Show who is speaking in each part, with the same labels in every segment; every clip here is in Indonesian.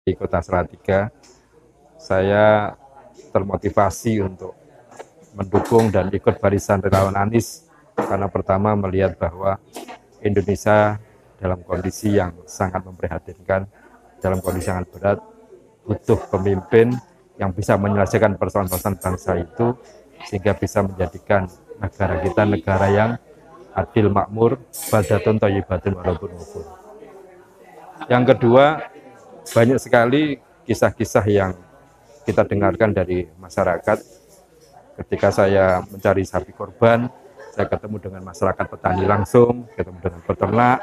Speaker 1: Di Kota Salatiga, saya termotivasi untuk mendukung dan ikut barisan relawan Anies karena pertama melihat bahwa Indonesia dalam kondisi yang sangat memprihatinkan, dalam kondisi sangat berat, butuh pemimpin yang bisa menyelesaikan persoalan-persoalan bangsa itu sehingga bisa menjadikan negara kita negara yang adil makmur, baldatun thayyibatun warabun ghafur. Yang kedua, banyak sekali kisah-kisah yang kita dengarkan dari masyarakat. Ketika saya mencari sapi korban, saya ketemu dengan masyarakat petani langsung, ketemu dengan peternak,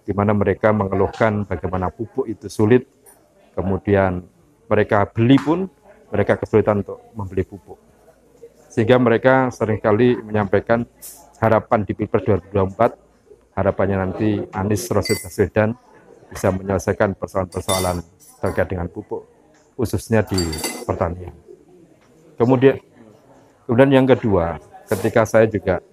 Speaker 1: di mana mereka mengeluhkan bagaimana pupuk itu sulit, kemudian mereka beli pun, mereka kesulitan untuk membeli pupuk. Sehingga mereka seringkali menyampaikan harapan di Pilpres 2024, harapannya nanti Anies Rashid Baswedan bisa menyelesaikan persoalan-persoalan terkait dengan pupuk, khususnya di pertanian. Kemudian yang kedua, ketika saya juga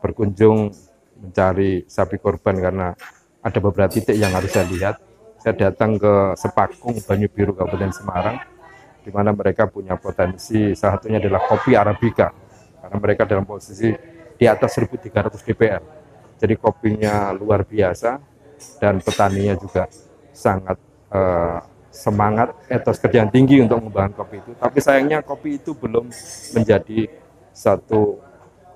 Speaker 1: berkunjung mencari sapi korban karena ada beberapa titik yang harus saya lihat, saya datang ke Sepakung, Banyu Biru, Kabupaten Semarang, di mana mereka punya potensi, salah satunya adalah kopi Arabica, karena mereka dalam posisi di atas 1.300 DPR. Jadi kopinya luar biasa, dan petaninya juga sangat semangat, etos kerja yang tinggi untuk mengembangkan kopi itu. Tapi sayangnya kopi itu belum menjadi satu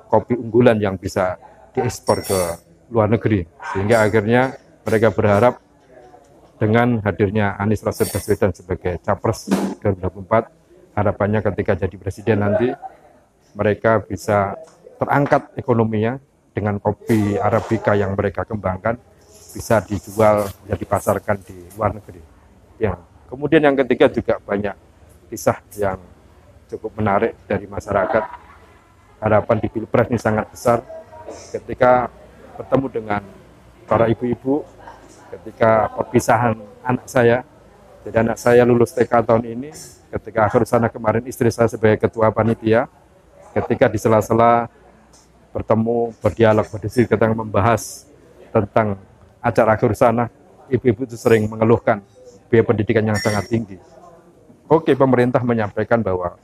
Speaker 1: kopi unggulan yang bisa diekspor ke luar negeri. Sehingga akhirnya mereka berharap dengan hadirnya Anies Rashid Baswedan sebagai Capres 2024, harapannya ketika jadi presiden nanti mereka bisa terangkat ekonominya dengan kopi Arabica yang mereka kembangkan, bisa dijual, bisa dipasarkan di luar negeri. Ya. Kemudian yang ketiga juga banyak kisah yang cukup menarik dari masyarakat. Harapan di Pilpres ini sangat besar ketika bertemu dengan para ibu-ibu, ketika perpisahan anak saya. Jadi anak saya lulus TK tahun ini, ketika akhir sana kemarin istri saya sebagai ketua panitia, ketika di sela-sela bertemu, berdialog, berdiskusi, kita membahas tentang acara akhir sana, ibu-ibu itu sering mengeluhkan biaya pendidikan yang sangat tinggi. Oke, pemerintah menyampaikan bahwa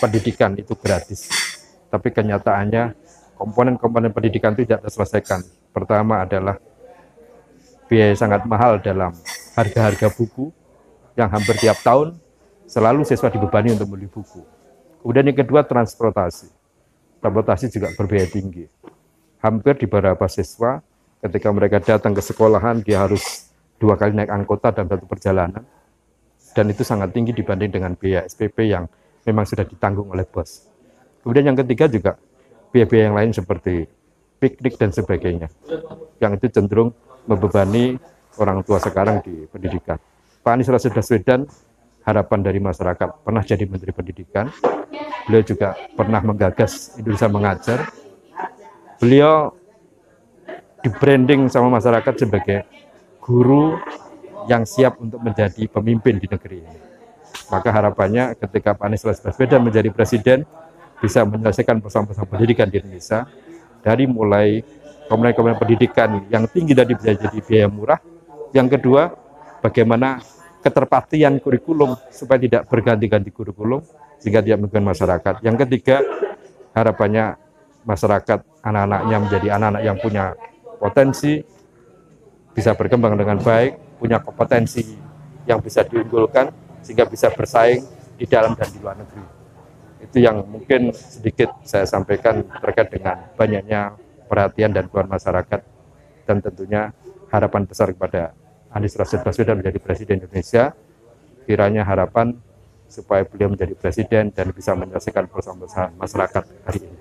Speaker 1: pendidikan itu gratis, tapi kenyataannya komponen-komponen pendidikan itu tidak terselesaikan. Pertama adalah biaya sangat mahal dalam harga-harga buku yang hampir tiap tahun selalu siswa dibebani untuk membeli buku. Kemudian yang kedua, transportasi. Transportasi juga berbiaya tinggi. Hampir di beberapa siswa ketika mereka datang ke sekolahan, dia harus 2 kali naik angkota dalam satu perjalanan, dan itu sangat tinggi dibanding dengan biaya SPP yang memang sudah ditanggung oleh bos. Kemudian yang ketiga juga biaya-biaya yang lain seperti piknik dan sebagainya, yang itu cenderung membebani orang tua sekarang di pendidikan. Pak Anies Rashid Baswedan, harapan dari masyarakat, pernah jadi Menteri Pendidikan, beliau juga pernah menggagas Indonesia Mengajar, beliau di branding sama masyarakat sebagai guru yang siap untuk menjadi pemimpin di negeri ini. Maka harapannya ketika Pak Anies Baswedan menjadi presiden, bisa menyelesaikan persoalan-persoalan pendidikan di Indonesia, dari mulai komponen-komponen pendidikan yang tinggi tadi bisa jadi biaya murah. Yang kedua, bagaimana keterpastian kurikulum supaya tidak berganti-ganti kurikulum sehingga tidak merugikan masyarakat. Yang ketiga, harapannya masyarakat, anak-anaknya menjadi anak-anak yang punya potensi, bisa berkembang dengan baik, punya kompetensi yang bisa diunggulkan, sehingga bisa bersaing di dalam dan di luar negeri. Itu yang mungkin sedikit saya sampaikan terkait dengan banyaknya perhatian dan dukungan masyarakat, dan tentunya harapan besar kepada Anies Rashid Baswedan menjadi Presiden Indonesia. Kiranya harapan supaya beliau menjadi Presiden dan bisa menyelesaikan persoalan-persoalan masyarakat hari ini.